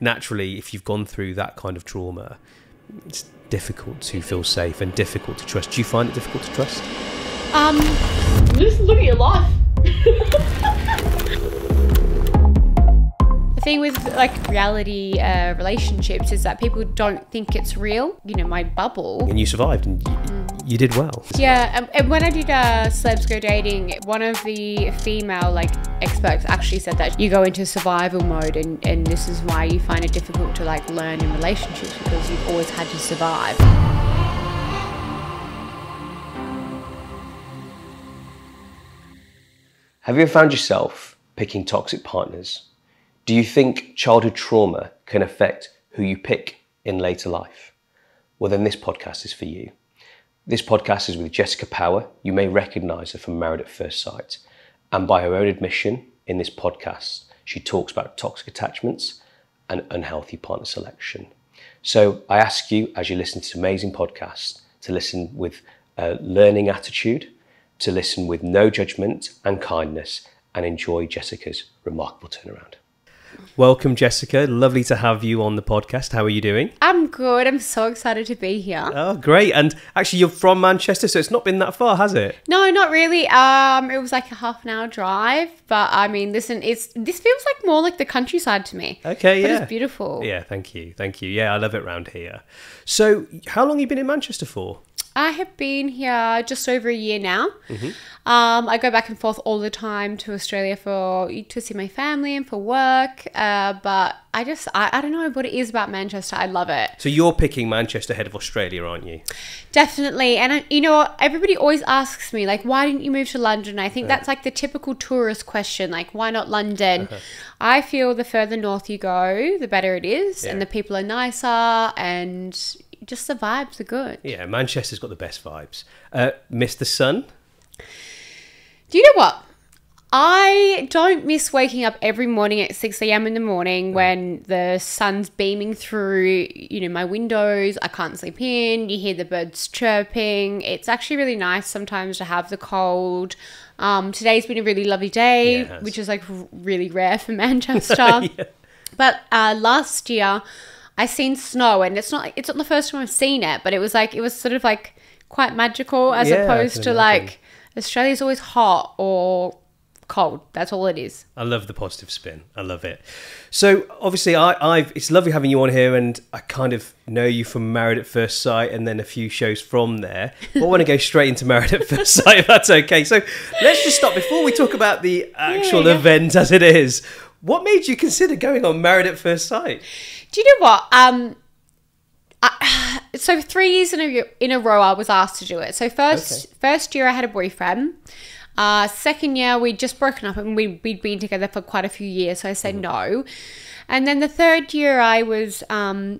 Naturally, if you've gone through that kind of trauma, it's difficult to feel safe and difficult to trust. Do you find it difficult to trust? Just look at your life. The thing with like reality relationships is that people don't think it's real. You know, my bubble. And you survived and you did well. Yeah, and when I did Celebs Go Dating, one of the female experts actually said that you go into survival mode and this is why you find it difficult to learn in relationships, because you've always had to survive. Have you ever found yourself picking toxic partners? Do you think childhood trauma can affect who you pick in later life? Well, then this podcast is for you. This podcast is with Jessika Powers. You may recognise her from Married at First Sight. And by her own admission, in this podcast, she talks about toxic attachments and unhealthy partner selection. So I ask you, as you listen to this amazing podcast, to listen with a learning attitude, to listen with no judgment and kindness, and enjoy Jessica's remarkable turnaround. Welcome, Jessika. Lovely to have you on the podcast. How are you doing? I'm good. I'm so excited to be here. Oh, great. And actually, you're from Manchester, so it's not been that far, has it? No, not really. It was like a half an hour drive. But I mean, listen, this feels like more like the countryside to me. Okay, yeah. But it's beautiful. Yeah, thank you. Thank you. Yeah, I love it round here. So how long have you been in Manchester for? I have been here just over a year now. Mm-hmm. I go back and forth all the time to Australia to see my family and for work. But I don't know what it is about Manchester. I love it. So you're picking Manchester ahead of Australia, aren't you? Definitely. And everybody always asks me, why didn't you move to London? I think that's the typical tourist question, why not London? I feel the further north you go, the better it is. Yeah. And the people are nicer and just the vibes are good. Yeah, Manchester's got the best vibes. Miss the sun? Do you know what? I don't miss waking up every morning at 6 a.m. in the morning when the sun's beaming through, my windows. I can't sleep in. You hear the birds chirping. It's actually really nice sometimes to have the cold. Today's been a really lovely day, which is really rare for Manchester. Yeah. But last year I seen snow, and it's not the first time I've seen it, but it was sort of quite magical as opposed to Australia's always hot or cold. That's all it is. I love the positive spin. I love it. So obviously it's lovely having you on here, and I kind of know you from Married at First Sight and then a few shows from there. But I want to go straight into Married at First Sight, if that's okay. So let's just stop before we talk about the actual event as it is. What made you consider going on Married at First Sight? Do you know what? So 3 years in a row I was asked to do it. So first year I had a boyfriend. Second year we'd just broken up and we'd been together for quite a few years. So I said no. And then the third year I was, I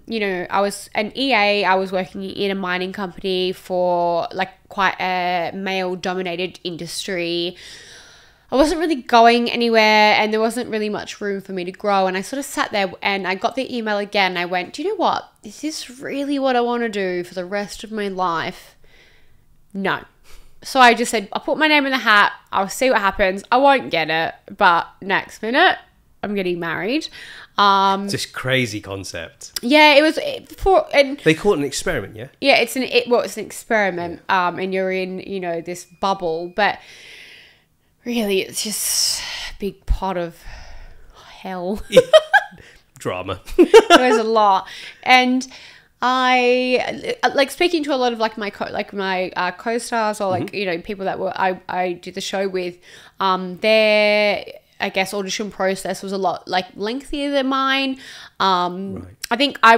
was an EA. I was working in a mining company for quite a male-dominated industry. I wasn't really going anywhere and there wasn't really much room for me to grow. And I sort of sat there and I got the email again. And I went, do you know what? Is this really what I want to do for the rest of my life? No. So I just said, I'll put my name in the hat. I'll see what happens. I won't get it. But next minute, I'm getting married. It's this crazy concept. Yeah, it was they call it an experiment, yeah? Yeah, it's an experiment. Yeah. And you're in, this bubble. But really, it's just a big pot of hell. Drama. There's a lot. And I speaking to a lot of my co-stars or people that I did the show with. Their audition process was a lot lengthier than mine. Right. I think I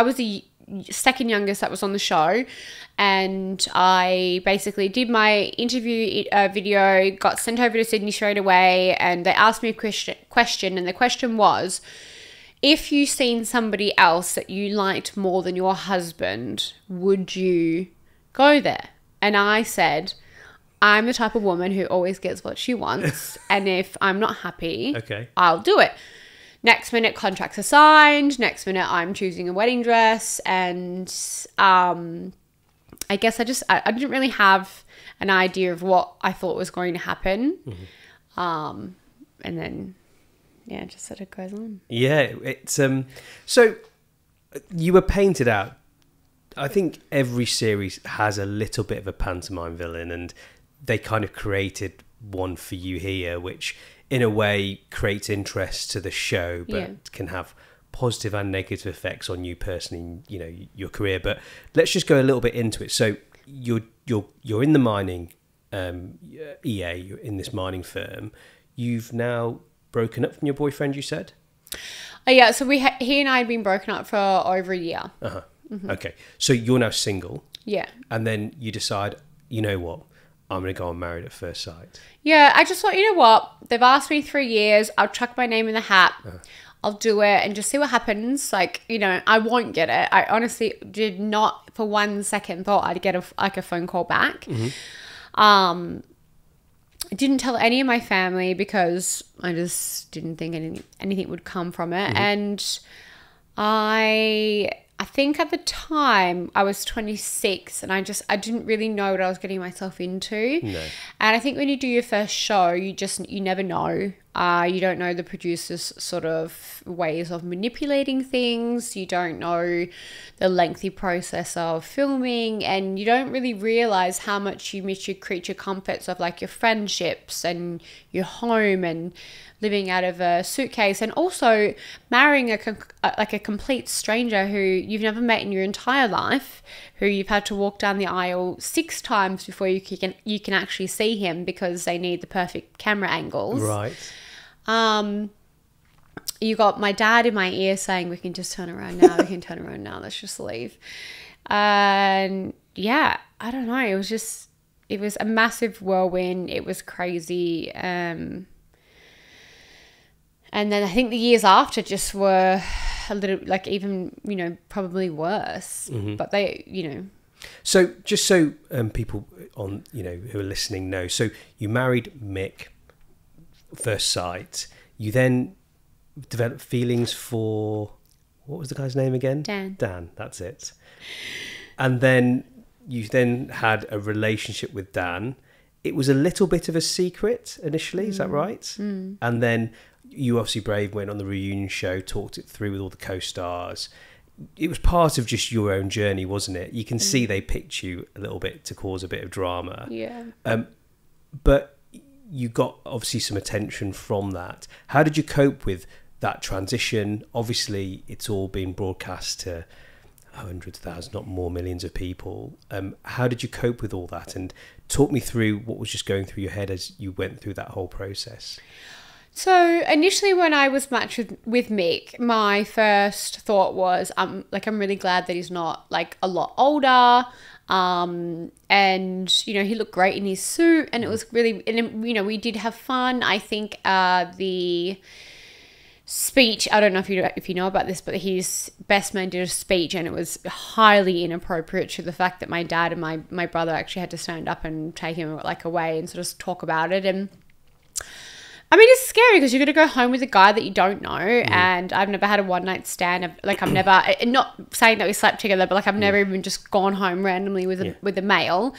was the second youngest that was on the show, and I basically did my interview video, got sent over to Sydney straight away, and they asked me a question, and the question was, if you seen somebody else that you liked more than your husband, would you go there? And I said, I'm the type of woman who always gets what she wants, and if I'm not happy, I'll do it. Next minute, contracts are signed. Next minute, I'm choosing a wedding dress. And I guess I didn't really have an idea of what I thought was going to happen. Mm-hmm. And then yeah, it just sort of goes on. Yeah, it's so you were painted out. I think every series has a little bit of a pantomime villain, and they kind of created one for you here, which in a way creates interest to the show, but can have positive and negative effects on you personally, you know, your career. But let's just go a little bit into it. So you're in the mining EA, you're in this mining firm. You've now broken up from your boyfriend, you said? Yeah, so he and I had been broken up for over a year. Okay, so you're now single. Yeah. And then you decide, you know what, I'm going to go on Married at First Sight. Yeah, I just thought, you know what, they've asked me 3 years, I'll chuck my name in the hat, I'll do it and just see what happens. Like, you know, I won't get it. I honestly did not for 1 second thought I'd get a phone call back. I didn't tell any of my family because I just didn't think anything would come from it. And I think at the time I was 26 and I didn't really know what I was getting myself into. No. And I think when you do your first show, you never know. You don't know the producer's sort of ways of manipulating things. You don't know the lengthy process of filming, and you don't really realize how much you miss your creature comforts of like your friendships and your home and living out of a suitcase, and also marrying a complete stranger who you've never met in your entire life, who you've had to walk down the aisle 6 times before you can actually see him because they need the perfect camera angles. Right. You got my dad in my ear saying, we can just turn around now, let's just leave. And yeah, I don't know, it was a massive whirlwind. It was crazy. And then I think the years after just were a little, like, even, you know, probably worse. But they, you know. So just so people on, you know, who are listening know, so you married Mick, first sight. You then developed feelings for, what was the guy's name again? Dan, that's it. And then you then had a relationship with Dan. It was a little bit of a secret initially, is that right? And then you obviously went on the reunion show, talked it through with all the co-stars. It was part of just your own journey, wasn't it? You can see they picked you a little bit to cause a bit of drama. Yeah. But you got obviously some attention from that. How did you cope with that transition? Obviously, it's all been broadcast to hundreds of thousands, not more, millions of people. How did you cope with all that? And talk me through what was just going through your head as you went through that whole process. So initially when I was matched with Mick, my first thought was, I'm really glad that he's not like a lot older. And, you know, he looked great in his suit, and it was really, and, you know, we did have fun. I think the speech, I don't know if you know about this, but his best man did a speech, and it was highly inappropriate to the fact that my dad and my brother actually had to stand up and take him like away and sort of talk about it. And I mean, it's scary because you're going to go home with a guy that you don't know, and I've never had a one-night stand. I've never, not saying that we slept together, but like I've never even just gone home randomly with a male.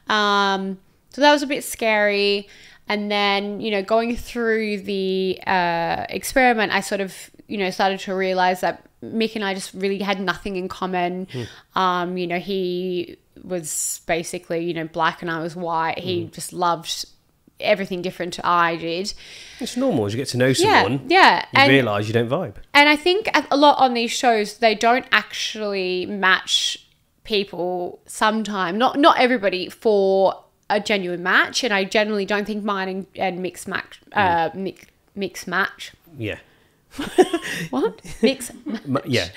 So that was a bit scary. And then, you know, going through the experiment, I sort of, you know, started to realize that Mick and I just really had nothing in common. You know, he was basically, you know, black and I was white. He just loved everything different to I did. It's normal as you get to know someone. Yeah. You realise you don't vibe. And I think a lot on these shows, they don't actually match people sometimes, not everybody, for a genuine match. And I generally don't think mine and Mick's match, Mick's match. Yeah. What? Mick's match. Yeah.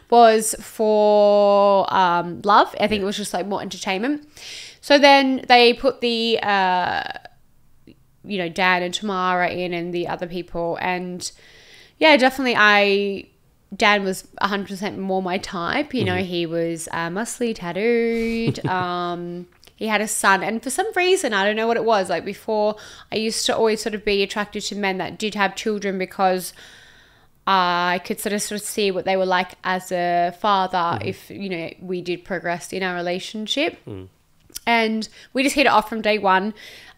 Was for love. I think it was just like more entertainment. So then they put the you know, Dan and Tamara in and the other people. And yeah, definitely Dan was 100% more my type. You know, he was muscly, tattooed. He had a son. And for some reason, I don't know what it was. Like before, I used to always sort of be attracted to men that did have children because I could sort of see what they were like as a father if, you know, we did progress in our relationship. And we just hit it off from day one.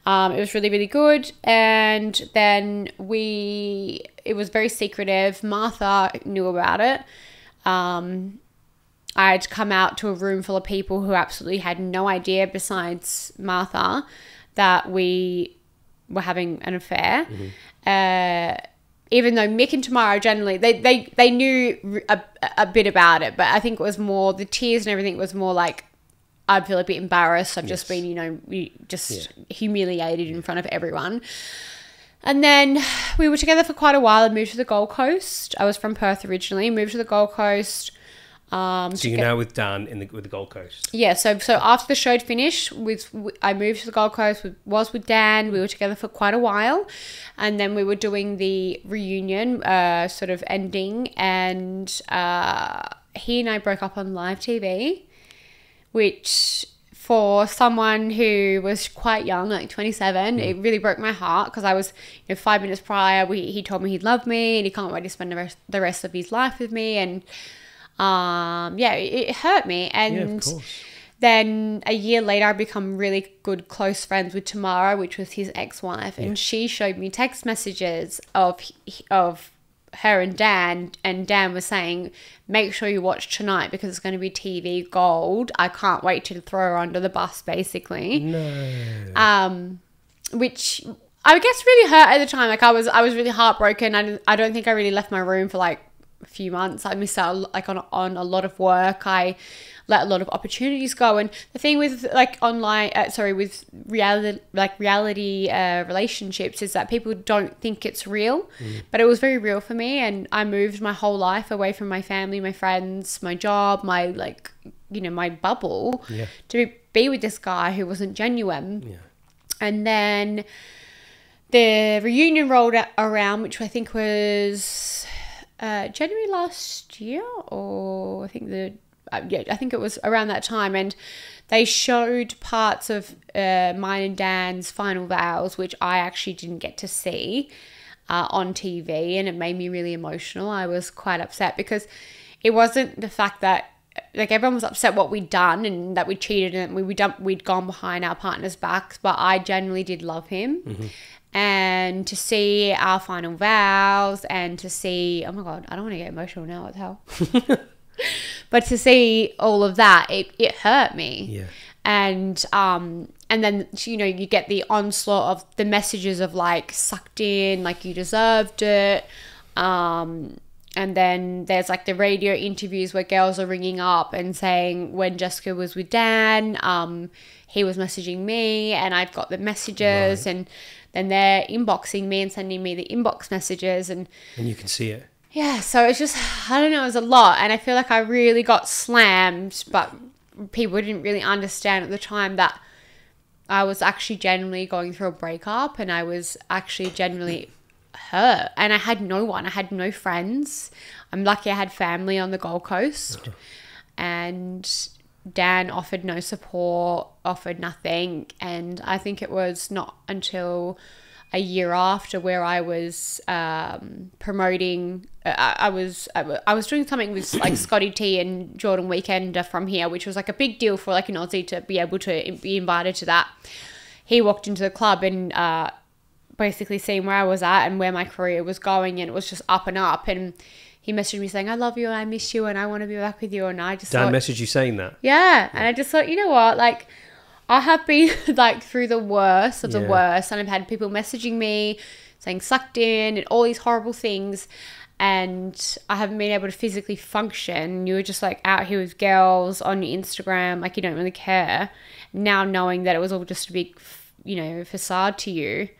It was really, really good. And then it was very secretive. Martha knew about it. I'd come out to a room full of people who absolutely had no idea, besides Martha, that we were having an affair. Even though Mick and Tamara generally, they knew a bit about it, but I think it was more the tears and everything was more like, I'd feel a bit embarrassed. I've just been, humiliated in front of everyone. And then we were together for quite a while and moved to the Gold Coast. I was from Perth originally, moved to the Gold Coast. So you're now with Dan with the Gold Coast. Yeah, so after the show had finished, I moved to the Gold Coast, was with Dan. We were together for quite a while. And then we were doing the reunion sort of ending. And he and I broke up on live TV, which for someone who was quite young, like 27, it really broke my heart because I was, 5 minutes prior, he told me he loved me and he can't wait to spend the rest of his life with me. And it hurt me. And then a year later, I become really good, close friends with Tamara, which was his ex-wife. And she showed me text messages of her and Dan was saying, make sure you watch tonight because it's going to be TV gold. I can't wait to throw her under the bus, basically. No. Which I guess really hurt at the time. Like I was really heartbroken. I don't think I really left my room for like a few months. I missed out like on a lot of work. I let a lot of opportunities go. And the thing with like with reality relationships is that people don't think it's real, but it was very real for me. And I moved my whole life away from my family, my friends, my job, my my bubble to be with this guy who wasn't genuine. Yeah. And then the reunion rolled around, which I think was January last year, or I think it was around that time, and they showed parts of mine and Dan's final vows, which I actually didn't get to see on TV, and it made me really emotional. I was quite upset because it wasn't the fact that like everyone was upset what we'd done and that we cheated and we'd gone behind our partner's backs, but I genuinely did love him. And to see our final vows and to see, oh my God, I don't want to get emotional now, what the hell? But to see all of that, it hurt me. Yeah. And then, you get the onslaught of the messages of like sucked in, like you deserved it. And then there's like the radio interviews where girls are ringing up and saying when Jessika was with Dan, he was messaging me and I'd got the messages and then they're inboxing me and sending me the inbox messages. And you can see it. Yeah, so it's just, I don't know, it was a lot. And I feel like I really got slammed, but people didn't really understand at the time that I was actually genuinely going through a breakup and I was actually genuinely hurt. And I had no one. I had no friends. I'm lucky I had family on the Gold Coast. And Dan offered no support, offered nothing. And I think it was not until a year after where I was promoting, I was doing something with like Scotty T and Jordan Weekender from here, which was like a big deal for like an Aussie to be able to be invited to that. He walked into the club and basically seeing where I was at and where my career was going, and it was just up and up. And he messaged me saying, I love you and I miss you and I want to be back with you. And I just Dan messaged you saying that? Yeah. And I just thought, you know what, like I have been like through the worst of the worst, and I've had people messaging me saying sucked in and all these horrible things, and I haven't been able to physically function. You were just like out here with girls on your Instagram, like you don't really care. Now knowing that it was all just a big, facade to you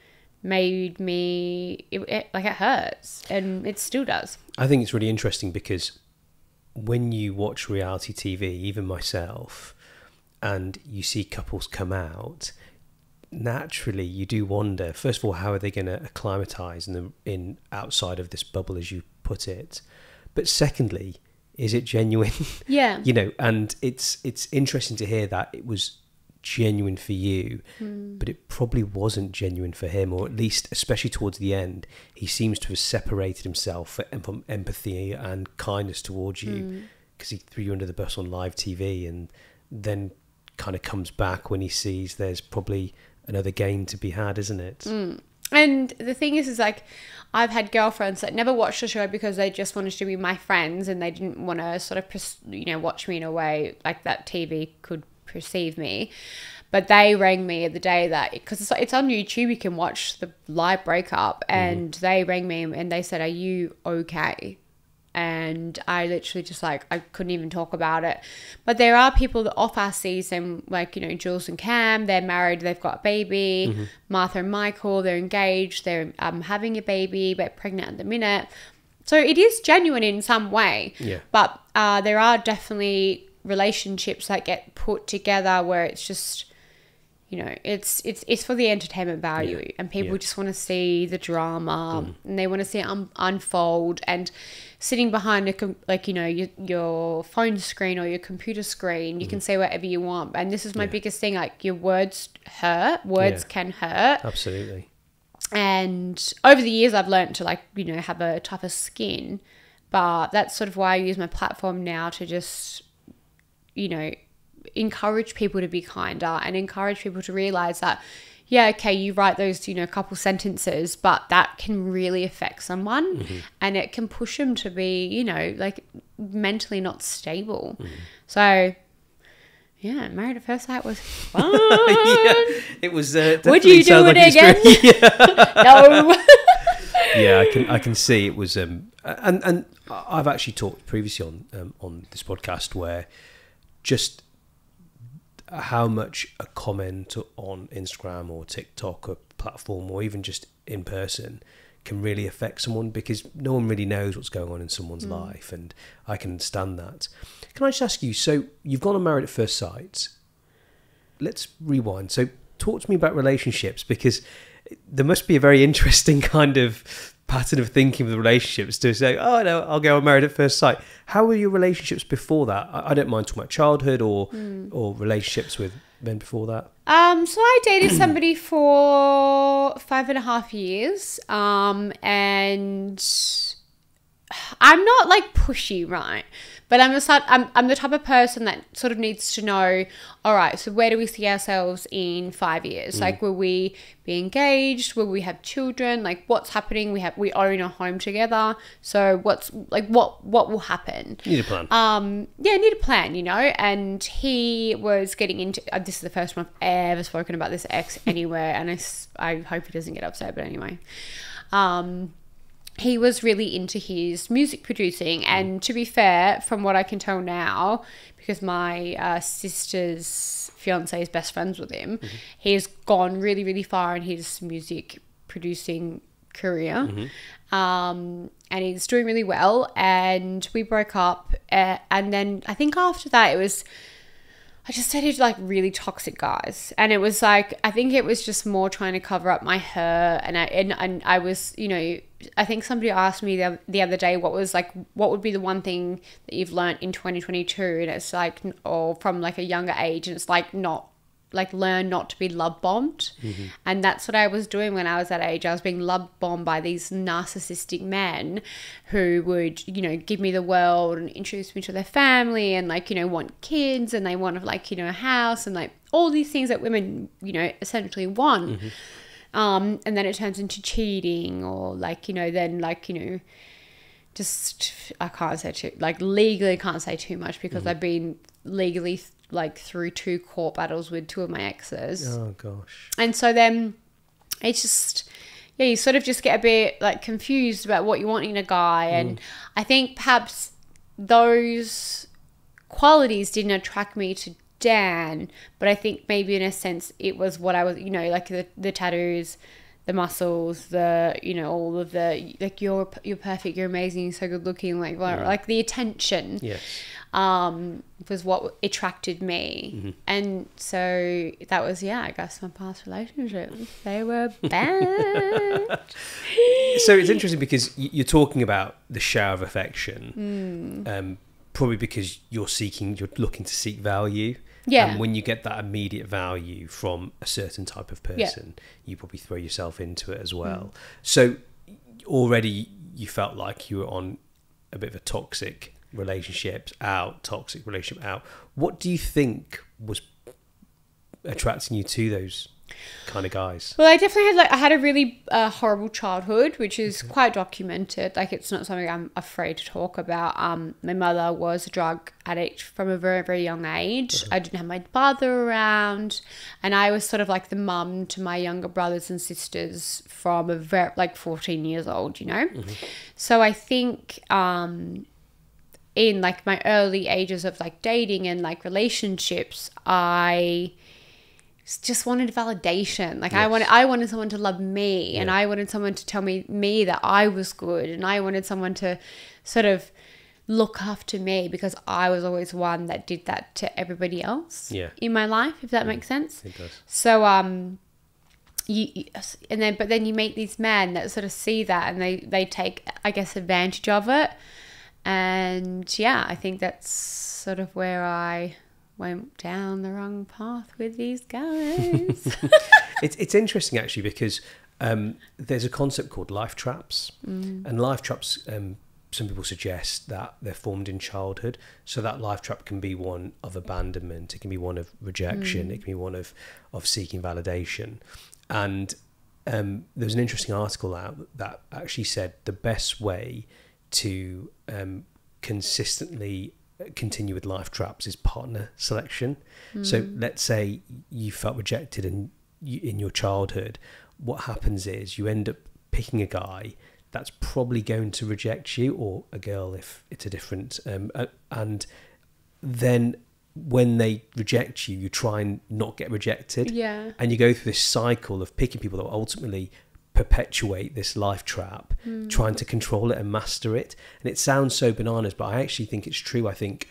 made me, it hurts, and it still does. I think it's really interesting because when you watch reality TV, even myself, and you see couples come out, naturally you do wonder, first of all, how are they going to acclimatise in outside of this bubble, as you put it? But secondly, is it genuine? Yeah. And it's interesting to hear that it was genuine for you, but it probably wasn't genuine for him, or at least, especially towards the end, he seems to have separated himself from empathy and kindness towards you because he threw you under the bus on live TV and then kind of comes back when he sees there's probably another game to be had, isn't it? And the thing is like, I've had girlfriends that never watched the show because they just wanted to be my friends and they didn't want to sort of, watch me in a way like that TV could perceive me. But they rang me the day that, because it's on YouTube, you can watch the live breakup, and they rang me and they said, "Are you okay?" And I literally just I couldn't even talk about it. But there are people that off our season, like, Jules and Cam, they're married, they've got a baby. Martha and Michael, they're engaged, they're having a baby, but pregnant at the minute. So it is genuine in some way. Yeah. But there are definitely relationships that get put together where it's just, it's for the entertainment value, and people just want to see the drama and they want to see it unfold. And sitting behind your phone screen or your computer screen, you can say whatever you want. And this is my biggest thing, like, your words hurt. Words can hurt. Absolutely. And over the years I've learned to have a tougher skin, but that's sort of why I use my platform now to just encourage people to be kinder and encourage people to realize that, you write those, couple sentences, but that can really affect someone and it can push them to be, mentally not stable. So, Married at First Sight was fun. It was. Would you do it again? No. I can see it was. And I've actually talked previously on this podcast where just how much a comment on Instagram or TikTok or platform or even just in person can really affect someone, because no one really knows what's going on in someone's life, and I can understand that. Can I just ask you, so you've gone on Married at First Sight. Let's rewind. So talk to me about relationships, because there must be a very interesting kind of pattern of thinking with relationships to say, oh no, I'll go on Married at First Sight. How were your relationships before that? I don't mind talking about childhood or relationships with men before that. So I dated somebody for 5.5 years. And I'm not like pushy, right? But I'm the type of person that sort of needs to know, all right, so where do we see ourselves in 5 years? Like, will we be engaged? Will we have children? Like, what's happening? We own a home together. So what will happen? Need a plan. Need a plan, and he was getting into, this is the first time I've ever spoken about this ex anywhere. And I hope he doesn't get upset, but anyway, he was really into his music producing. And to be fair, from what I can tell now, because my sister's fiance is best friends with him, he's gone really, really far in his music producing career. And he's doing really well. And we broke up. And then I think after that, I just dated like really toxic guys, and it was like, I think it was just more trying to cover up my hurt. And I was, I think somebody asked me the other day, what would be the one thing that you've learned in 2022? And it's like, or from like a younger age, and it's like, learn not to be love bombed. And that's what I was doing when I was that age. I was being love bombed by these narcissistic men who would, give me the world and introduce me to their family and want kids, and they want a house and like all these things that women, essentially want. And then it turns into cheating or just, I can't say too, legally can't say too much because I've been legally through 2 court battles with 2 of my exes. Oh gosh. And so then it's just, you sort of just get a bit confused about what you want in a guy. And I think perhaps those qualities didn't attract me to Dan, but I think maybe in a sense it was what I was, the tattoos, the muscles, all of the, you're perfect, you're amazing, you're so good looking, the attention. Yes. Was what attracted me. And so that was, I guess my past relationships, they were bad. So it's interesting because you're talking about the shower of affection, probably because you're looking to seek value. Yeah. And when you get that immediate value from a certain type of person, you probably throw yourself into it as well. So already you felt like you were on a bit of a toxic relationship out. What do you think was attracting you to those kind of guys? Well, I definitely had I had a really horrible childhood, which is quite documented. Like, it's not something I'm afraid to talk about. My mother was a drug addict from a very, very young age. I didn't have my father around, and I was sort of like the mum to my younger brothers and sisters from a very 14 years old, you know. So I think in like my early ages of like dating and like relationships, I just wanted validation. Like, yes. I wanted someone to love me, and I wanted someone to tell me that I was good, and I wanted someone to sort of look after me, because I was always one that did that to everybody else in my life, if that makes sense. It does. So but then you meet these men that sort of see that, and they take, I guess, advantage of it. And yeah, I think that's sort of where I went down the wrong path with these guys. It's interesting, actually, because there's a concept called life traps. And life traps, some people suggest that they're formed in childhood. So that life trap can be one of abandonment, it can be one of rejection, it can be one of seeking validation. And there's an interesting article out that actually said the best way to consistently continue with life traps is partner selection. So let's say you felt rejected in your childhood. What happens is you end up picking a guy that's probably going to reject you, or a girl if it's a different and then when they reject you, you try and not get rejected, and you go through this cycle of picking people that will ultimately perpetuate this life trap, trying to control it and master it. And it sounds so bananas, but I actually think it's true. I think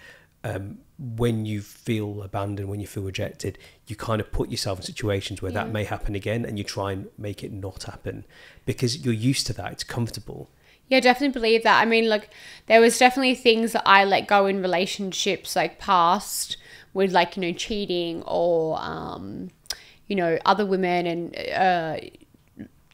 when you feel abandoned, when you feel rejected, you kind of put yourself in situations where that may happen again, and you try and make it not happen because you're used to that. It's comfortable. Yeah, definitely believe that. I mean, look, there was definitely things that I let go in relationships, like past, with like, you know, cheating or, you know, other women, and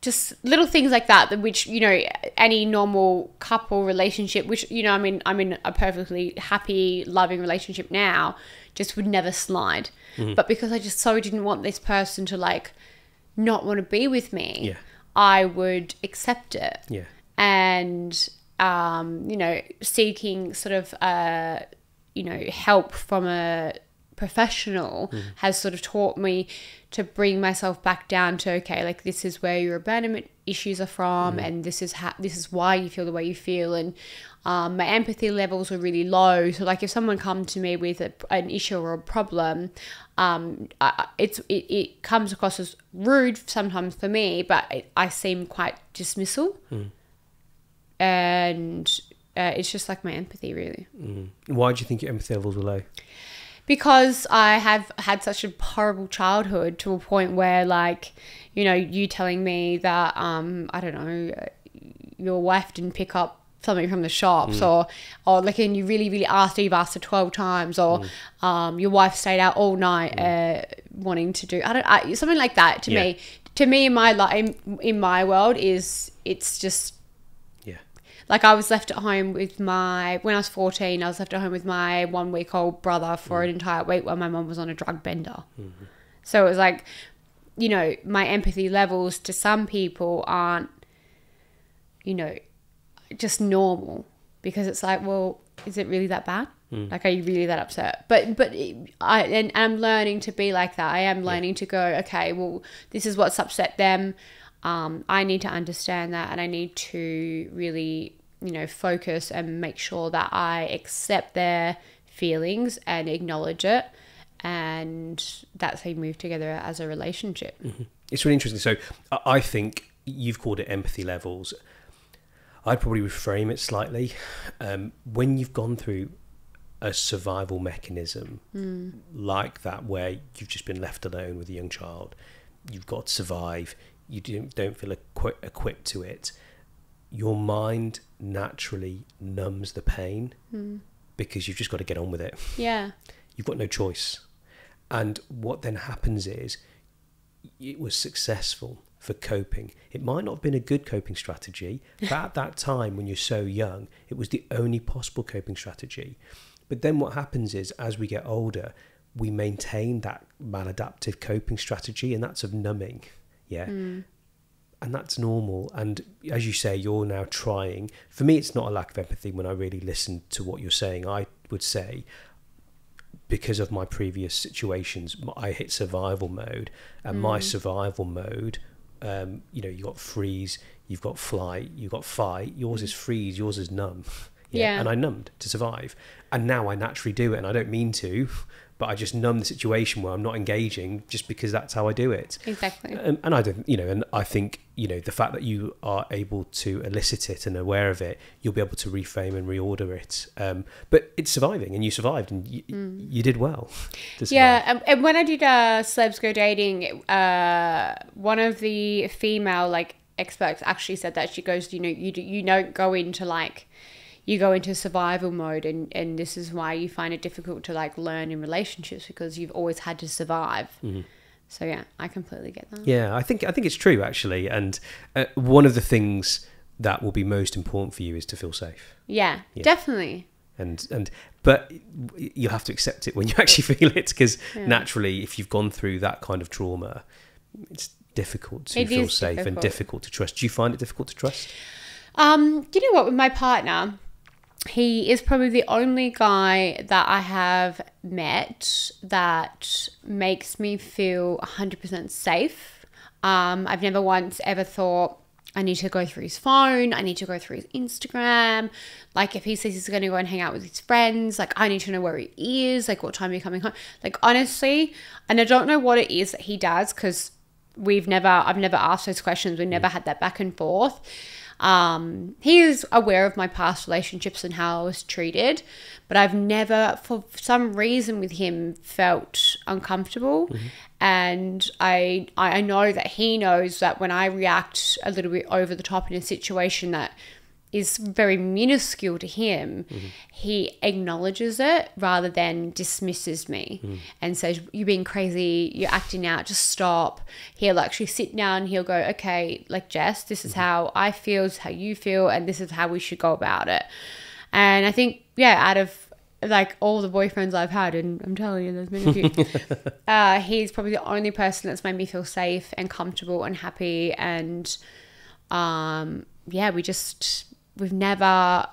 just little things like that, which, you know, any normal couple relationship, which, you know, I'm in a perfectly happy, loving relationship now, just would never slide. But because I just so didn't want this person to like not want to be with me, I would accept it. And, you know, seeking sort of, you know, help from a professional has sort of taught me to bring myself back down to, okay, like, this is where your abandonment issues are from, and this is why you feel the way you feel. And my empathy levels are really low, so like if someone come to me with an issue or a problem, it comes across as rude sometimes for me, but I seem quite dismissal. And it's just like my empathy, really. Why do you think your empathy levels were low? Because I have had such a horrible childhood, to a point where, like, you know, you telling me that, I don't know, your wife didn't pick up something from the shops, or like, and you really, really you've asked her 12 times, or your wife stayed out all night wanting to do, something like that. To me, in my life, in my world, it's just. Like, I was left at home with when I was 14, I was left at home with my 1-week-old brother for an entire week while my mum was on a drug bender. So it was like, you know, my empathy levels to some people aren't, you know, just normal, because it's like, well, is it really that bad? Like, are you really that upset? But I'm learning to be like that. I am learning to go, okay, well, this is what's upset them. I need to understand that, and I need to really, you know, focus and make sure that I accept their feelings and acknowledge it, and that's how you move together as a relationship. It's really interesting. So I think you've called it empathy levels. I'd probably reframe it slightly. When you've gone through a survival mechanism like that, where you've just been left alone with a young child, you've got to survive, you don't feel equipped to it, your mind naturally numbs the pain because you've just got to get on with it. You've got no choice. And what then happens is, it was successful for coping. It might not have been a good coping strategy, but at that time, when you're so young, it was the only possible coping strategy. But then what happens is, as we get older, we maintain that maladaptive coping strategy, and that's of numbing. Yeah. And that's normal. And as you say, you're now trying. For me, it's not a lack of empathy when I really listen to what you're saying. I would say, because of my previous situations, I hit survival mode, and my survival mode, you got freeze, you've got flight, you've got fight. Yours is freeze, yours is numb. Yeah. And I numbed to survive. And now I naturally do it, and I don't mean to, but I just numb the situation where I'm not engaging just because that's how I do it. Exactly. And I don't, and I think, the fact that you are able to elicit it and aware of it, you'll be able to reframe and reorder it. But it's surviving, and you survived, and you did well to survive. Yeah. And when I did Celebs Go Dating, one of the female experts actually said that, she goes, you don't go into you go into survival mode, and this is why you find it difficult to learn in relationships, because you've always had to survive. So yeah, I completely get that. Yeah, I think it's true, actually. And one of the things that will be most important for you is to feel safe. Yeah. Definitely. But you have to accept it when you actually feel it, because naturally, if you've gone through that kind of trauma, it's difficult to feel safe and difficult to trust. Do you find it difficult to trust? You know what, with my partner, he is probably the only guy that I have met that makes me feel 100% safe. I've never once ever thought, I need to go through his phone, I need to go through his Instagram. If he says he's going to go and hang out with his friends, I need to know where he is, what time are you coming home? Honestly, and I don't know what it is that he does, because I've never asked those questions. We've never had that back and forth. He is aware of my past relationships and how I was treated, but I've never, for some reason with him, felt uncomfortable. And I know that he knows that when I react a little bit over the top in a situation that is very minuscule to him, he acknowledges it rather than dismisses me and says, you're being crazy, you're acting out, just stop. He'll actually sit down, he'll go, okay, Jess, this is how I feel, this is how you feel, and this is how we should go about it. And I think, out of all the boyfriends I've had, and I'm telling you, there's been a few, he's probably the only person that's made me feel safe and comfortable and happy. And we've never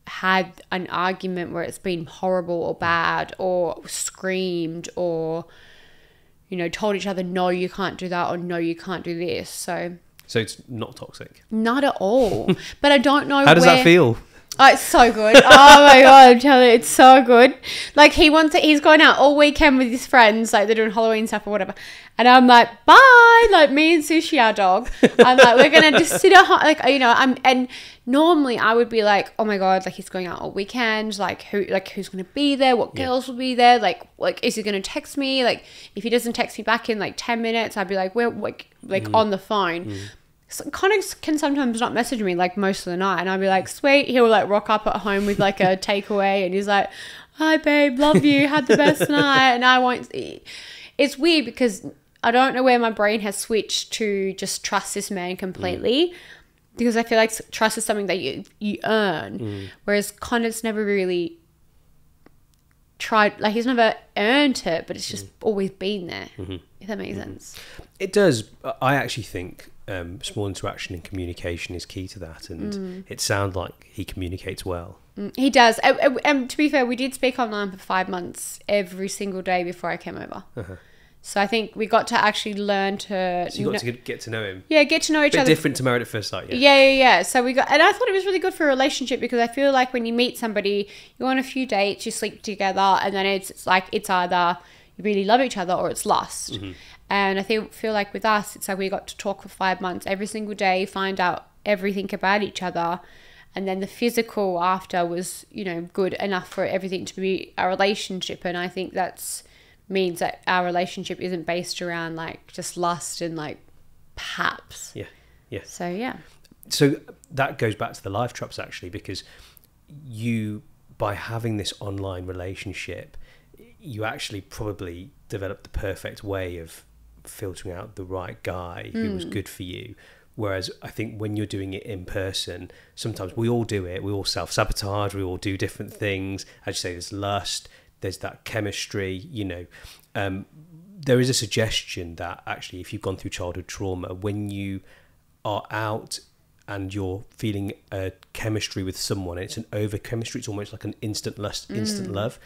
had an argument where it's been horrible or bad or screamed or, told each other, no, you can't do that, or no, you can't do this. So it's not toxic? Not at all. But I don't know How does that feel? Oh, it's so good. Oh my God, I'm telling you, it's so good. He's going out all weekend with his friends, they're doing Halloween stuff or whatever. And I'm like, bye. Me and Sushi, our dog. I'm like, we're going to just sit at home. And normally I would be like, oh my God, he's going out all weekend. Who's going to be there? What girls will be there? Is he going to text me? If he doesn't text me back in 10 minutes, I'd be like, we're on the phone. So Connor can sometimes not message me most of the night, and I'll be like, sweet. He'll rock up at home with a takeaway, and he's like, hi babe, love you, had the best night. And I won't. It's weird because I don't know where my brain has switched to just trust this man completely, because I feel like trust is something that you earn, whereas Connor's never really tried, he's never earned it, but it's just always been there. If that makes sense. It does. I actually think small interaction and communication is key to that, and it sounds like he communicates well. He does. And to be fair, we did speak online for 5 months every single day before I came over. So I think we got to actually learn to... So you got to get to know him. Yeah, get to know each other. Different to Married at First Sight, Yeah. So and I thought it was really good for a relationship, because I feel like when you meet somebody, you go on a few dates, you sleep together, and then it's either you really love each other or it's lust. And I feel like with us, it's we got to talk for 5 months every single day, find out everything about each other. And then the physical after was, good enough for everything to be a relationship. And I think means that our relationship isn't based around just lust and perhaps. Yeah. So, yeah. So that goes back to the life traps, actually, because by having this online relationship, you actually probably developed the perfect way of filtering out the right guy who was good for you. Whereas I think when you're doing it in person, sometimes we all do it, we all self-sabotage, we all do different things. As you say, there's lust, there's that chemistry, you know. There is a suggestion that actually if you've gone through childhood trauma, when you are out and you're feeling a chemistry with someone, it's an over chemistry, it's almost like an instant lust, instant love.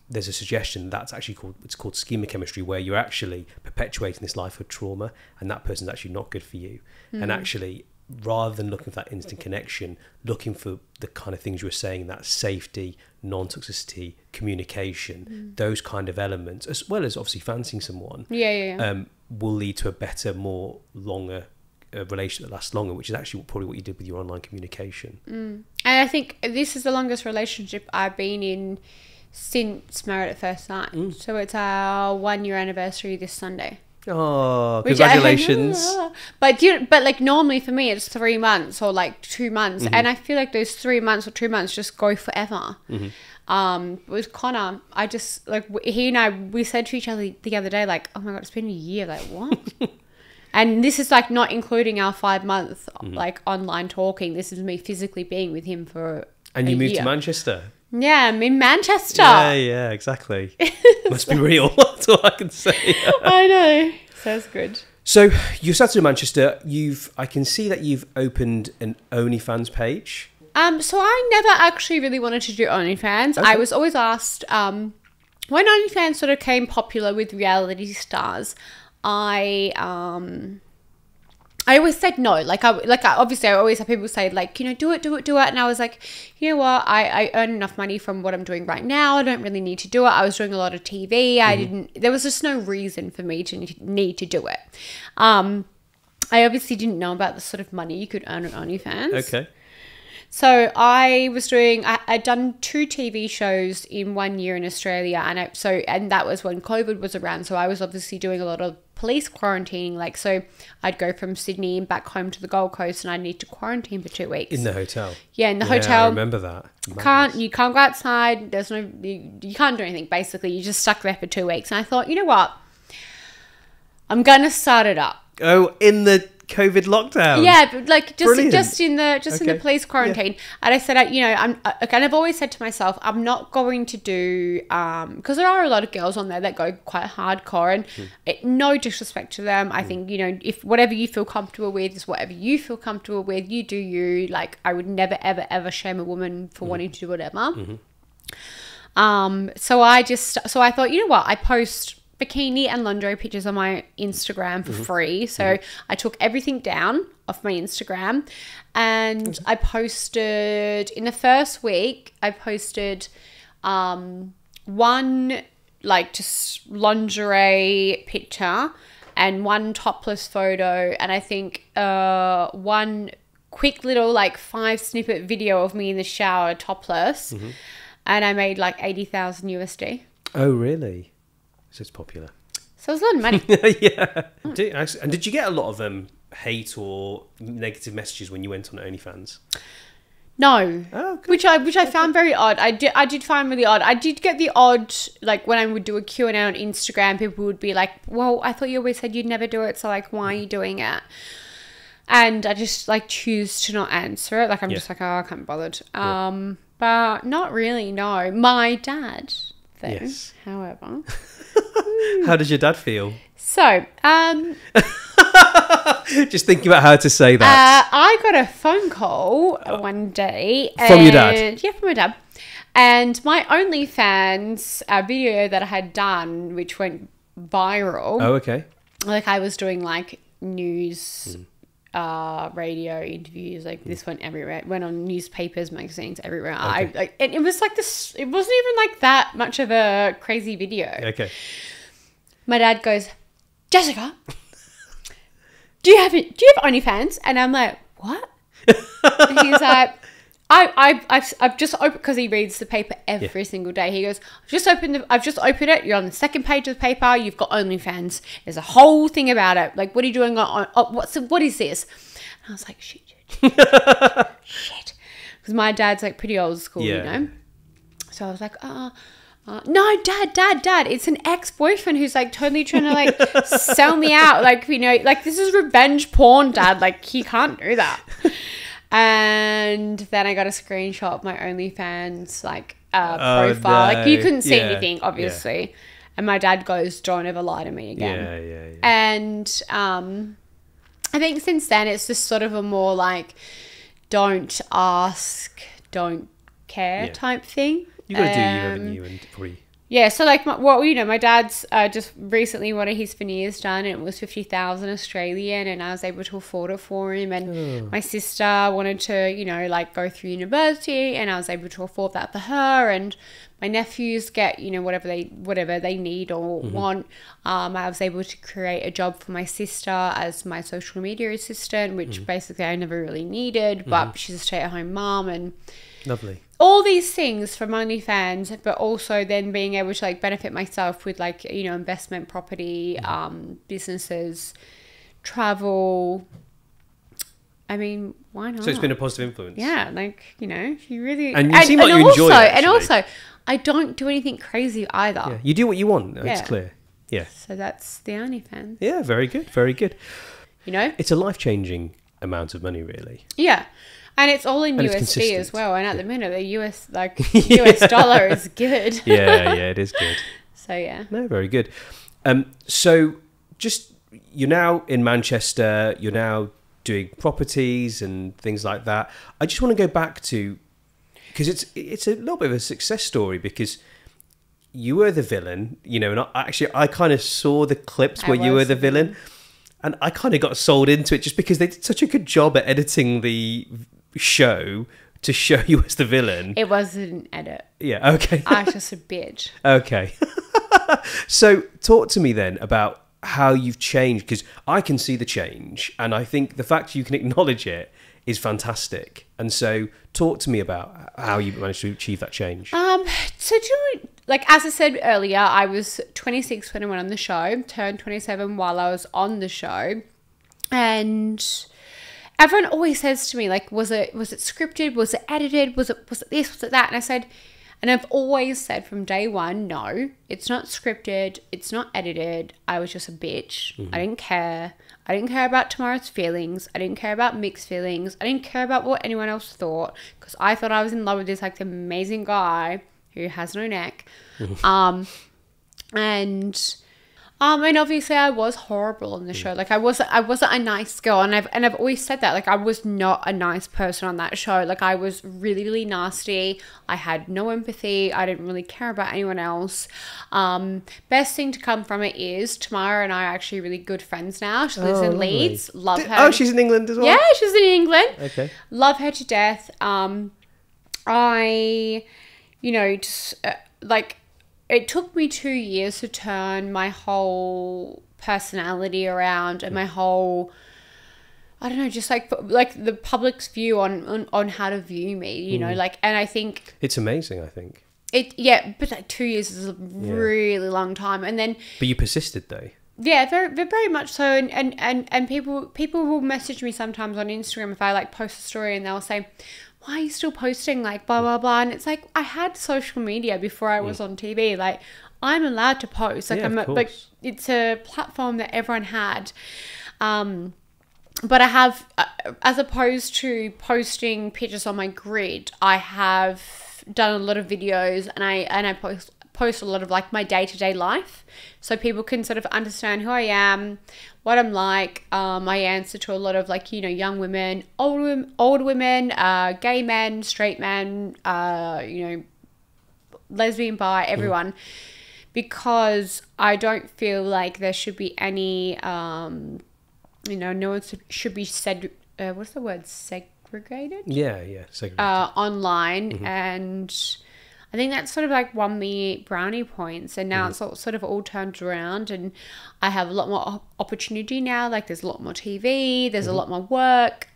There's a suggestion that's actually called schema chemistry, where you're actually perpetuating this life of trauma, and that person's actually not good for you. And actually, rather than looking for that instant connection, looking for the kind of things you were saying, that safety, non-toxicity, communication, those kind of elements, as well as obviously fancying someone, will lead to a better, more longer relationship that lasts longer, which is actually probably what you did with your online communication. And I think this is the longest relationship I've been in since Married at First Sight. So it's our 1 year anniversary this Sunday. Oh, congratulations. But like normally for me it's 3 months or like 2 months, and I feel like those 3 months or 2 months just go forever. With Connor, I just like, he and I, we said to each other the other day, like, oh my god, it's been a year, like what? And this is like not including our 5 month like online talking. This is me physically being with him for and you moved year. to Manchester. Yeah, I'm in Manchester. Yeah, exactly. Must be real. That's all I can say. I know. So it's good. So you started in Manchester. I can see that you've opened an OnlyFans page. So I never actually really wanted to do OnlyFans. Okay. I was always asked, when OnlyFans sort of came popular with reality stars, I always said no. Obviously I always have people say like, you know, do it. And I was like, you know what? I earn enough money from what I'm doing right now. I don't really need to do it. I was doing a lot of TV. There was just no reason for me to need to do it. I obviously didn't know about the sort of money you could earn on OnlyFans. Okay. So I'd done 2 TV shows in 1 year in Australia, and that was when COVID was around. So I was obviously doing a lot of police quarantining. Like, so I'd go from Sydney and back home to the Gold Coast, and I'd need to quarantine for 2 weeks. In the hotel. Yeah, in the hotel. I remember that. You can't go outside. You can't do anything. Basically, you're just stuck there for 2 weeks. And I thought, you know what? I'm gonna start it up. Oh, in the COVID lockdown. Yeah, but like just Brilliant. in the police quarantine. Yeah. And I said, I've always said to myself, I'm not going to do because there are a lot of girls on there that go quite hardcore, and no disrespect to them. I think, you know, if whatever you feel comfortable with is whatever you feel comfortable with, you do you. Like, I would never ever ever shame a woman for wanting to do whatever. So I thought, you know what, I post bikini and lingerie pictures on my Instagram for free. So I took everything down off my Instagram, and I posted, in the first week, I posted one like just lingerie picture and one topless photo, and I think one quick little like 5 snippet video of me in the shower topless, and I made like 80,000 USD. Oh, really? So it's popular. So it's a lot of money. Yeah. And did you get a lot of hate or negative messages when you went on OnlyFans? No. Oh, okay. Which I found very odd. I did find really odd. I did get the odd, like when I would do a Q&A on Instagram, people would be like, well, I thought you always said you'd never do it, so like, why are you doing it? And I just like choose to not answer it. Like, I'm just like, oh, I can't be bothered. But not really, no. My dad, though, yes. However. How did your dad feel? So, just thinking about how to say that. I got a phone call one day. From your dad? Yeah, from my dad. And my OnlyFans video that I had done, which went viral. Oh, okay. Like, I was doing like news, radio interviews. Like, this went everywhere. It went on newspapers, magazines, everywhere. Okay. And it was like this. It wasn't even like that much of a crazy video. Okay. My dad goes, Jessica, do you have OnlyFans? And I'm like, what? And he's like, I've just opened, because he reads the paper every single day. He goes, I've just opened it. You're on the second page of the paper. You've got OnlyFans. There's a whole thing about it. Like, what are you doing what is this? And I was like, shit. Shit. Because my dad's like pretty old school, you know? So I was like, no, dad, it's an ex-boyfriend who's like totally trying to like sell me out. Like, you know, like, this is revenge porn, dad. Like, he can't do that. And then I got a screenshot of my OnlyFans, like, profile. Like you no. couldn't see Yeah, anything, obviously. And my dad goes, "Don't ever lie to me again." Yeah. And I think since then it's just sort of a more like, don't ask, don't care type thing. You got to do you, haven't you? And probably. Yeah, so like, my dad's just recently wanted his veneers done, and it was 50,000 Australian, and I was able to afford it for him. And my sister wanted to, like go through university, and I was able to afford that for her. And my nephews get, whatever they need or want. I was able to create a job for my sister as my social media assistant, which basically I never really needed, but she's a stay-at-home mom. And Lovely. all these things from OnlyFans, but also then being able to like benefit myself with like, investment property, businesses, travel. I mean, why not? So it's been a positive influence. Yeah, like, you really... And you seem like you enjoy it, actually. And also, I don't do anything crazy either. Yeah, you do what you want. It's clear. Yeah. So that's the OnlyFans. Yeah, very good. Very good. It's a life-changing amount of money, really. Yeah. And it's all in And it's USD consistent. as well. And at the minute, the US dollar is good. Yeah, it is good. So, yeah. No, very good. So just, you're now in Manchester, you're now doing properties and things like that. I just want to go back to, because it's a little bit of a success story, because you were the villain, and I kind of saw the clips where you were the villain, and I kind of got sold into it just because they did such a good job at editing the show to show you as the villain. It wasn't an edit. Yeah, okay. I was just a bitch. Okay. So talk to me then about how you've changed, because I can see the change, and I think the fact you can acknowledge it is fantastic. And so talk to me about how you managed to achieve that change. So as I said earlier, I was 26 when I went on the show, turned 27 while I was on the show, and everyone always says to me, like, was it scripted? Was it edited? Was it this? Was it that? And I said, and I've always said from day one, no, it's not scripted. It's not edited. I was just a bitch. I didn't care. I didn't care about Tamara's feelings. I didn't care about Mick's feelings. I didn't care about what anyone else thought, because I thought I was in love with this like amazing guy who has no neck. And obviously I was horrible on the show. Like I wasn't a nice girl, and I've always said that. Like I was not a nice person on that show. Like I was really, really nasty. I had no empathy. I didn't really care about anyone else. Best thing to come from it is Tamara and I are actually really good friends now. She lives in Leeds. Love her. Oh, she's in England as well? Yeah, she's in England. Okay. Love her to death. It took me 2 years to turn my whole personality around, and my whole, I don't know, just like the public's view on how to view me, and I think it's amazing, I think. But like 2 years is a really long time. And then, but you persisted though. Yeah, very, very much so. And people will message me sometimes on Instagram if I like post a story, and they'll say, why are you still posting, like, blah, blah, blah? And it's like, I had social media before I was on TV. Like, I'm allowed to post. Like, like, it's a platform that everyone had. But I have, as opposed to posting pictures on my grid, I have done a lot of videos, and I post a lot of like my day-to-day life, so people can sort of understand who I am, what I'm like. I answer to a lot of like, young women, old women, gay men, straight men, lesbian, bi, everyone, because I don't feel like there should be any, no one should be said, what's the word, segregated? Yeah, segregated. Online, and I think that's sort of like won me brownie points, and now it's sort of all turned around, and I have a lot more opportunity now. Like there's a lot more TV, there's a lot more work.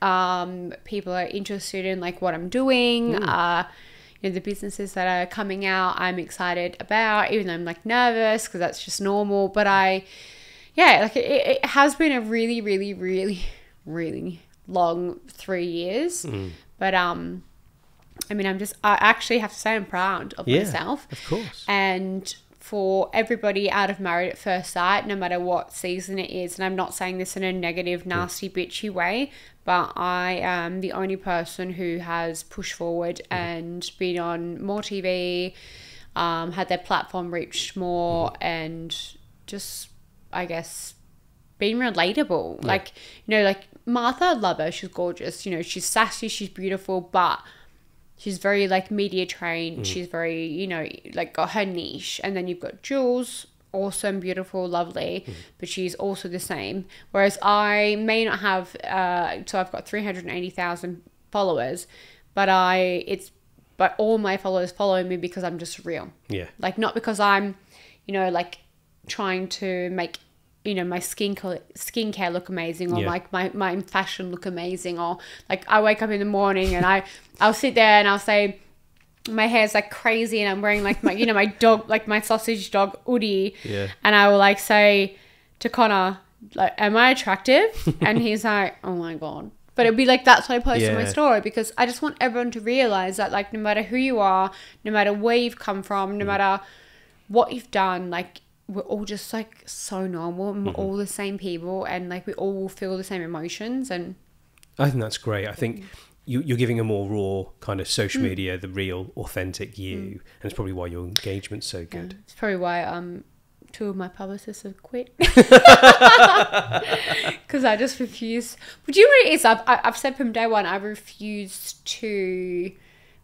People are interested in like what I'm doing. The businesses that are coming out, I'm excited about, even though I'm like nervous because that's just normal. But it has been a really, really, really, really long 3 years. But I actually have to say I'm proud of myself. Of course. And for everybody out of Married at First Sight, no matter what season it is. And I'm not saying this in a negative, nasty, bitchy way, but I am the only person who has pushed forward and been on more TV, had their platform reached more, and just, I guess, being relatable. Like, you know, like Martha, I love her. She's gorgeous. You know, she's sassy, she's beautiful, but she's very, like, media trained. She's very, you know, like, got her niche. And then you've got Jules, awesome, beautiful, lovely, but she's also the same. Whereas I may not have, so I've got 380,000 followers, but but all my followers follow me because I'm just real. Yeah. Like, not because I'm, you know, like, trying to make, you know, my skincare look amazing, or like my fashion look amazing, or like I wake up in the morning and I'll sit there and I'll say my hair's like crazy and I'm wearing like my, you know, my dog, like my sausage dog Udi, and I will like say to Connor, like, am I attractive? And he's like, oh my God. But it'd be like, that's what I post on my story, because I just want everyone to realize that, like, no matter who you are, no matter where you've come from, no matter what you've done, like, we're all just like so normal, and we're all the same people, and like we all feel the same emotions. And I think that's great. I think you're giving a more raw kind of social media, the real, authentic you, and it's probably why your engagement's so good. It's probably why two of my publicists have quit, because I just refuse. But you know what it is? I've said from day one, I refuse to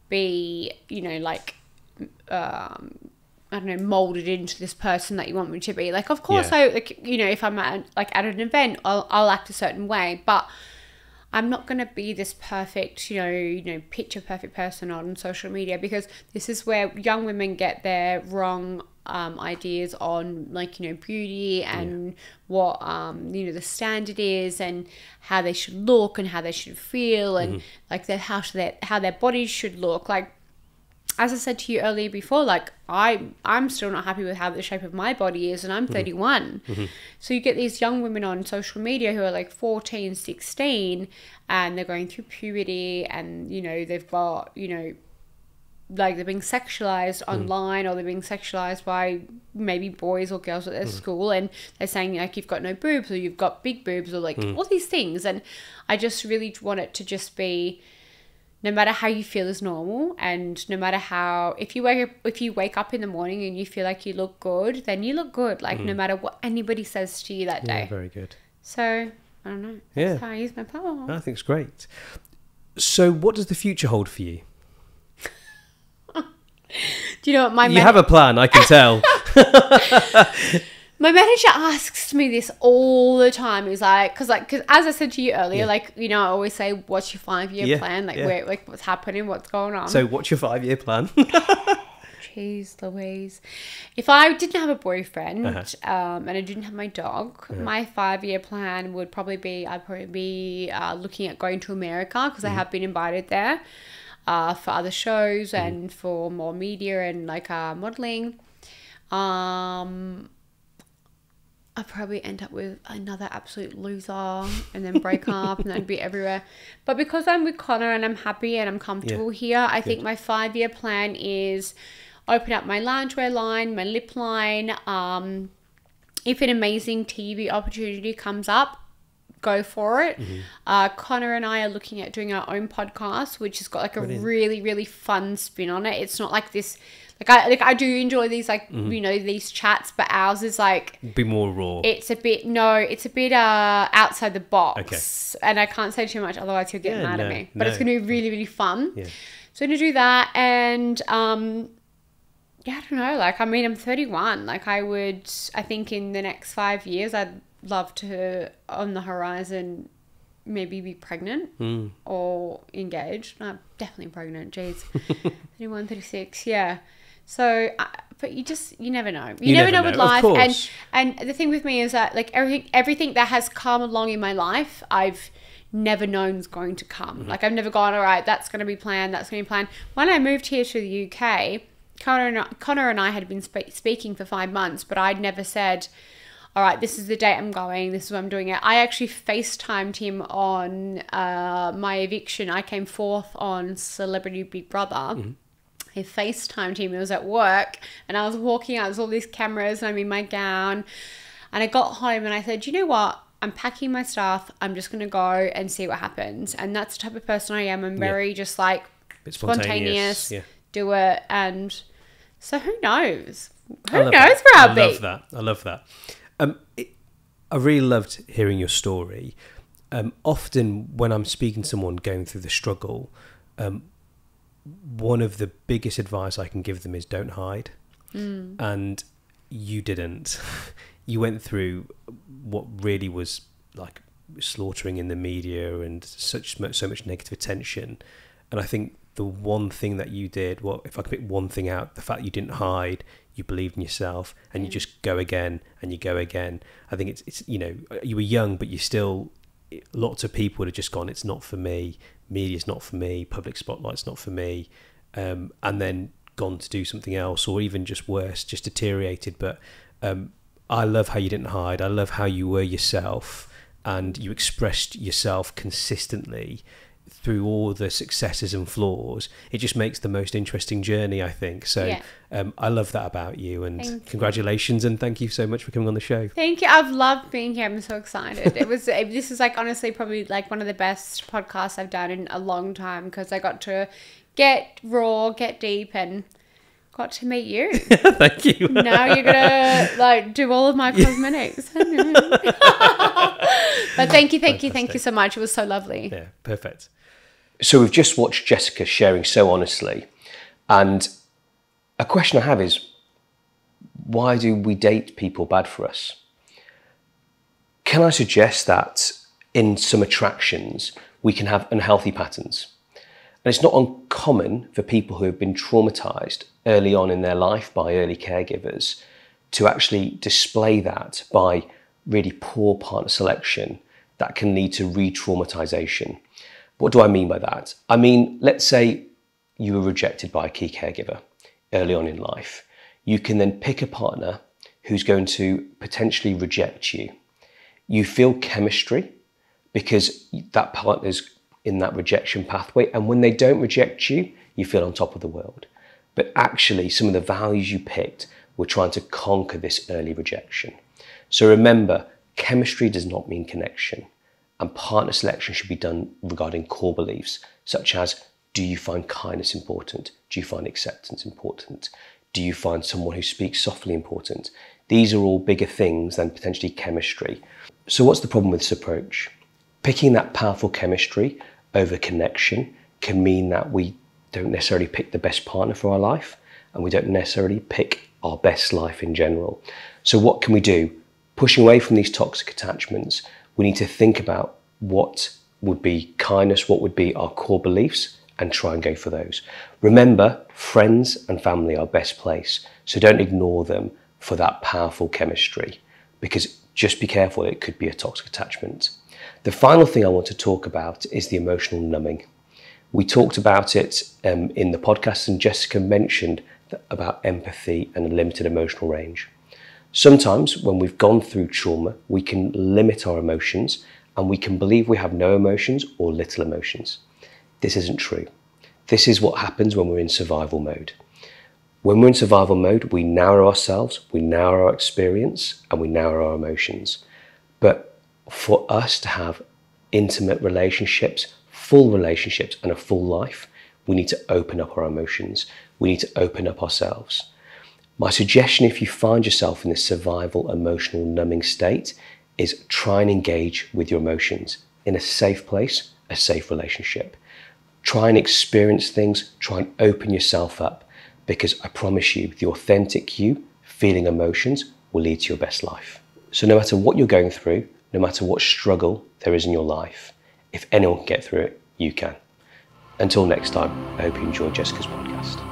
be, you know, like I don't know, molded into this person that you want me to be. Like, of course, I, like, you know, if I'm at an event, I'll act a certain way, but I'm not going to be this perfect, you know, picture perfect person on social media, because this is where young women get their wrong ideas on, like, you know, beauty and what, you know, the standard is, and how they should look and how they should feel, and like how their bodies should look. Like, as I said to you earlier before, like, I'm still not happy with how the shape of my body is, and I'm 31. So you get these young women on social media who are like 14, 16, and they're going through puberty, and, you know, they've got, you know, like, they're being sexualized online, or they're being sexualized by maybe boys or girls at their school, and they're saying, like, you've got no boobs, or you've got big boobs, or like all these things. And I just really want it to just be, no matter how you feel is normal, and no matter how, if you wake up in the morning and you feel like you look good, then you look good, like, no matter what anybody says to you that day. Yeah, very good. So, I don't know. Yeah. That's how I use my power. I think it's great. So what does the future hold for you? Do you know what you have a plan, I can tell. My manager asks me this all the time. He's like, because as I said to you earlier, like, you know, I always say, what's your 5-year plan? Like, where, like, what's happening, what's going on? So what's your 5-year plan? Jeez Louise. If I didn't have a boyfriend and I didn't have my dog, my 5-year plan would probably be, I'd probably be looking at going to America, because I have been invited there for other shows and for more media and, like, modeling. I'd probably end up with another absolute loser and then break up, and then be everywhere. But because I'm with Connor and I'm happy and I'm comfortable here, I think my 5-year plan is open up my loungewear line, my lip line. If an amazing TV opportunity comes up, go for it. Connor and I are looking at doing our own podcast, which has got like a really, really fun spin on it. It's not like this... I do enjoy these, like, you know, these chats, but ours is like... Be more raw. It's a bit outside the box. Okay. And I can't say too much, otherwise he'll get mad at me. But it's going to be really, really fun. Yeah. So I'm going to do that. And, I don't know. Like, I mean, I'm 31. Like, I think in the next 5 years, I'd love to, on the horizon, maybe be pregnant or engaged. No, definitely pregnant. Jeez. 31, 36. Yeah. So, but you never know. You never know with life. And the thing with me is that, like, everything that has come along in my life, I've never known is going to come. Like, I've never gone, all right, that's going to be planned. That's going to be planned. When I moved here to the UK, Connor and I had been speaking for 5 months, but I'd never said, all right, this is the date I'm going. This is what I'm doing it. I actually FaceTimed him on my eviction. I came fourth on Celebrity Big Brother. he FaceTimed him. He was at work, and I was walking out. There's all these cameras, and I'm in my gown. And I got home, and I said, you know what? I'm packing my stuff. I'm just going to go and see what happens. And that's the type of person I am. I'm very just like spontaneous, do it. And so who knows? Who knows where I'll be? I love that. I really loved hearing your story. Often when I'm speaking to someone going through the struggle, one of the biggest advice I can give them is don't hide. And you didn't. You went through what really was like slaughtering in the media and so much negative attention. And I think the one thing that you did, well, if I could pick one thing out, the fact that you didn't hide, you believed in yourself, and you just go again and you go again. I think it's you know, you were young, but you still, lots of people would have just gone, it's not for me, media's not for me, public spotlight's not for me, and then gone to do something else, or even just worse, just deteriorated. But I love how you didn't hide. I love how you were yourself, and you expressed yourself consistently through all the successes and flaws. It just makes the most interesting journey, I think. So I love that about you, and congratulations, and thank you so much for coming on the show. Thank you. I've loved being here. I'm so excited. This is like honestly probably like one of the best podcasts I've done in a long time, because I got to get raw, get deep, and got to meet you. Thank you. Now you're gonna like do all of my cosmetics. But thank you so much. It was so lovely. Yeah, perfect. So we've just watched Jessika sharing so honestly, and a question I have is, why do we date people bad for us? Can I suggest that in some attractions we can have unhealthy patterns? And it's not uncommon for people who have been traumatized early on in their life by early caregivers to actually display that by really poor partner selection that can lead to re-traumatization. What do I mean by that? I mean, let's say you were rejected by a key caregiver early on in life. You can then pick a partner who's going to potentially reject you. You feel chemistry because that partner's in that rejection pathway, and when they don't reject you, you feel on top of the world. But actually, some of the values you picked were trying to conquer this early rejection. So remember, chemistry does not mean connection, and partner selection should be done regarding core beliefs, such as, do you find kindness important? Do you find acceptance important? Do you find someone who speaks softly important? These are all bigger things than potentially chemistry. So what's the problem with this approach? Picking that powerful chemistry over connection can mean that we don't necessarily pick the best partner for our life, and we don't necessarily pick our best life in general. So what can we do? Pushing away from these toxic attachments, we need to think about what would be kindness, what would be our core beliefs, and try and go for those. Remember, friends and family are best place, so don't ignore them for that powerful chemistry, because just be careful, it could be a toxic attachment. The final thing I want to talk about is the emotional numbing. We talked about it in the podcast, and Jessika mentioned about empathy and a limited emotional range. Sometimes when we've gone through trauma, we can limit our emotions and we can believe we have no emotions or little emotions. This isn't true. This is what happens when we're in survival mode. When we're in survival mode, we narrow ourselves, we narrow our experience, and we narrow our emotions. But for us to have intimate relationships, full relationships, and a full life, we need to open up our emotions. We need to open up ourselves. My suggestion, if you find yourself in this survival emotional numbing state, is try and engage with your emotions in a safe place, a safe relationship. Try and experience things, try and open yourself up, because I promise you, the authentic you, feeling emotions, will lead to your best life. So no matter what you're going through, no matter what struggle there is in your life, if anyone can get through it, you can. Until next time, I hope you enjoyed Jessika's podcast.